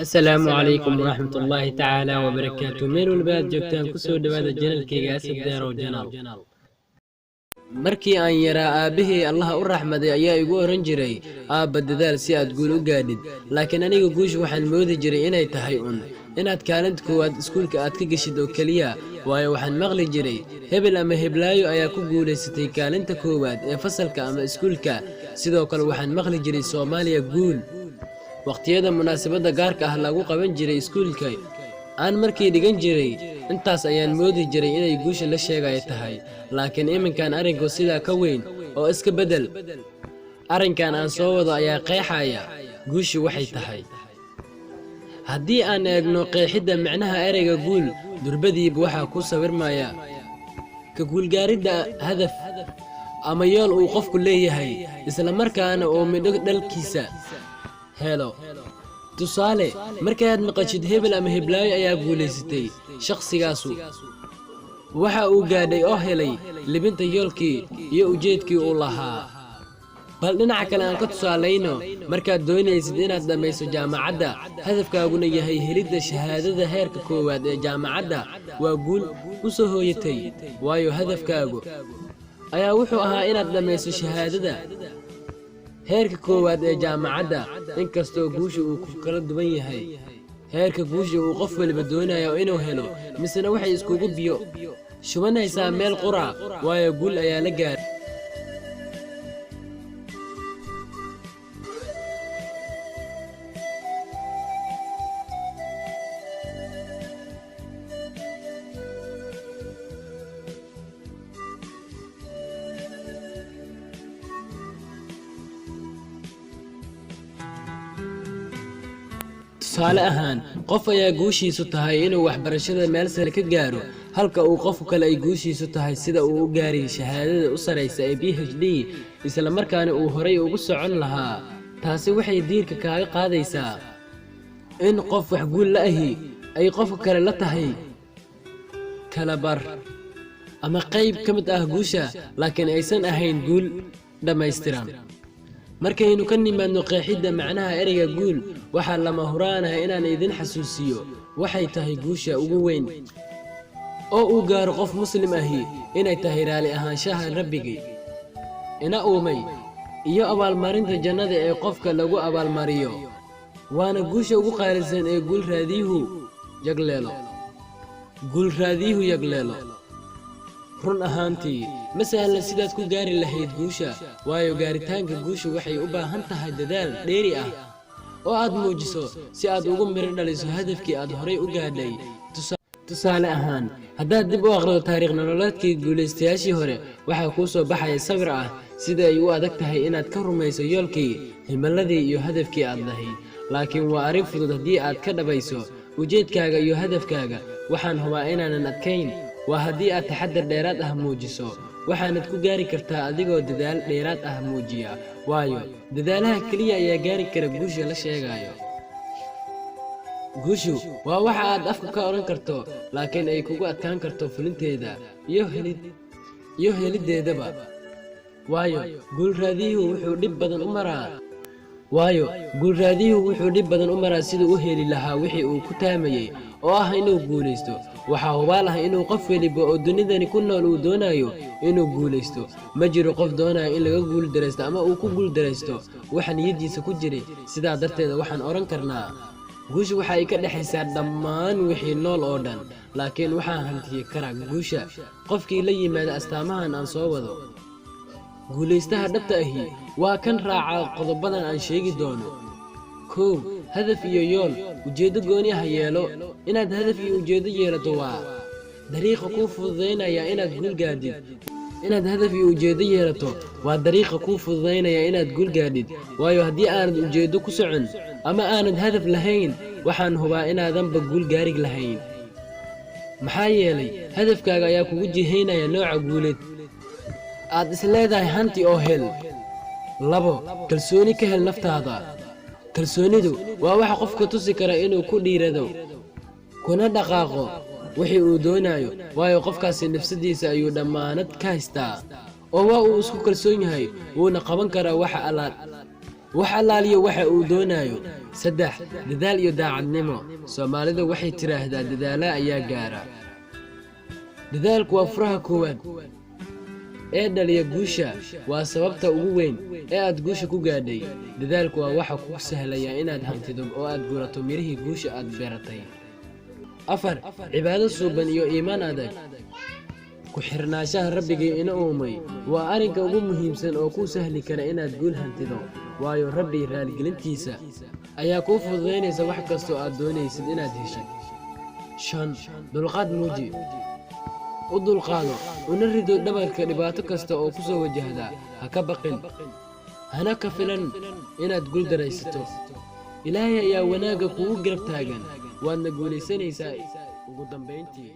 السلام عليكم ورحمة الله تعالى وبركاته. ميل والباد joogtaan kusoo dhawaada janalkayga Asad Deero Janal. markii aan yaraa aabihii Allah u raxmaday ayaa igu oran jiray aabba dadaal si aad guul u gaadhid, laakiin aniga guusha waxaan moodi jiray inay tahay inaad kaalint koowaad iskuulka aad ka gashid oo kaliya, waayo waxaan maqli jiray hebel ama heblaayo ayaa ku guuleysatay kaalinta koowaad ee fasalka ama iskuulka. sidoo kale waxaan maqli jiray Soomaaliya guul waqtiyada munaasabada gaarka ah lagu qaban jiray iskuulka aan markii dhigan jiray. intaas ayaan moodi jiray inay guusha la sheegay tahay, laakiin iminkan arinku sida ka weyn oo iska bedel. arinkan aan soo wado ayaa qeexaya guushu waxay tahay. haddii aan eegno qeexidda macnaha ereyga guul, durbadiiba waxaa ku sawirmaya ka guulgaaridda hadaf ama yool uu qofku leeyahay, isla markaana uu midho dhalkiisa helo. tusaale, markaad maqashid hebel ama heblaayo ayaa guuleysatay, shakhsigaasu waxa uu gaadhay oo helay libinta yoolkii iyo ujeedkii uu lahaa. bal dhinaca kale aan ka tusaalayno, markaad doonaysid inaad dhammayso jaamacadda, hadafkaaguna yahay helidda shahaadada heerka koowaad ee jaamacadda, waa guul u soo hooyatay, waayo hadafkaagu ayaa wuxuu ahaa inaad dhammayso shahaadada heerka koowaad ee jaamacadda. inkastoo guusha uu ku kala duwan yahay heerka guusha uu qof waliba doonayo inuu helo, misena waxay iskugu biyo shubanaysaa meel qura, waayo guul ayaa la gaaray. tusaale ahaan, qof ayaa guushiisu tahay inuu waxbarashada meel sare ka gaaro, halka uu qofku kale ay guushiisu tahay sida uu u gaari shahaadada u sareysa ee PhD, isla markaana uu horay ugu socon lahaa. taasi waxay diirka kaaga qaadaysaa in qof wax guul la ahi ay qofka kale la tahay kala bar ama qayb ka mid ah guusha, laakiin aysan ahayn guul dhammaystiran. markaynu ka nimaadno qeexidda macnaha ereyga guul, waxaa lama huraan ah inaan idin xasuusiyo waxay tahay guusha ugu weyn oo uu gaaro qof muslim ahi, inay tahay raali ahaanshaha rabbigii ina uumay iyo abaalmarinta jannada ee qofka lagu abaalmariyo, waana guusha ugu qaalisan ee guul raadiyuhu yagleelo. run ahaantii ma sahlan sidaad ku gaari lahayd guusha, waayo gaaritaanka guusha waxay u baahan tahay dadaal dheeri ah oo aad muujiso si aad ugu miro dhaliso hadafkii aad horay u gaadhay. tusaale ahaan, haddaad dib u akhrido taariikh nololeedkii guulaystayaashii hore, waxaa kuu soo baxaya sawir ah sida ay u adag tahay inaad ka rumayso yoolkii, himiladii iyo hadafkii aad lahayd. laakiin waa arrin fudud haddii aad ka dhabayso ujeedkaaga iyo hadafkaaga. waxaan hubaa inaanan adkayn, waa haddii aad taxaddar dheeraad ah muujiso, waxaanad ku gaari kartaa adigoo dadaal dheeraad ah muujiya, waayo dadaalaha keliya ayaa gaari kara guusha la sheegayo. guushu waa waxa aad afka ka odhan karto, laakiin ay kugu adkaan karto fulinteeda iyo heliddeedaba, waayo guul raadiyuhu wuxuu dhib badan u maraa siduu u heli lahaa wixii uu ku taamayey oo ah inuu guulaysto. waxaa hubaal ah inuu qof weliba oo dunidani ku nool uu doonayo inuu guulaysto. ma jiro qof doonaya in laga guuldaraysto ama uu ku guuldaraysto waxa niyadiisa ku jiray. sidaa darteed waxaan odhan karnaa guusha waxa ay ka dhexaysaa dhammaan wixii nool oo dhan, laakiin waxaa hantiyi kara guusha qofkii la yimaada astaamahan aan soo wado. guulaystaha dhabta ahi waa kan raaca qodobadan aan sheegi doono. 1. hadaf iyo yool. ujeeddo gooni ah yeelo. inaad hadaf iyo ujeeddo yeelato waa dariiqa kuu fududaynaya inaad guul gaadhid. waayo haddii aanad ujeeddo ku socon ama aanad hadaf lahayn, waxaan hubaa inaadanba guul gaari lahayn. maxaa yeelay hadafkaaga ayaa kugu jihaynaya nooca guuleed aad is leedahay hanti oo hel. 2. kalsooni ka hel naftaada. kalsoonidu waa waxa qofka tusi kara inuu ku dhiirado kuna dhaqaaqo wixii uu doonayo, waayo qofkaasi nafsadiisa ayuu dhammaanad ka haystaa oo waa uu isku kalsoon yahay, wuuna qaban karaa waxa wax allaaliyo waxa uu doonayo. 3 dadaal iyo daacadnimo. Soomaalida waxay tiraahdaa dadaala ayaa gaara. dadaalku waa furaha koowaad ee dhaliya guusha. waa sababta ugu weyn ee aad guusha ku gaadhay. dadaalku waa waxa kuu sahlaya inaad hantido oo aad gurato mirihii guusha aad beeratay. 4 cibaado suuban iyo iimaan adag. ku xirnaanshaha rabbigii ina uumay waa arrinka ugu muhiimsan oo kuu sahli kara inaad guul hantido, waayo rabbi raaligelintiisa ayaa kuu fududaynaysa wax kastoo aad doonaysid inaad heshid. 5 dulqaad muuji. u dulqaado una rido dhabarka dhibaato kasta oo ku soo wajahda. ha ka baqin, hana ka filan inaad guul daraysato. ilaahay ayaa wanaagga kugu garab taagan, waadna guulaysanaysaa ugu dambayntii.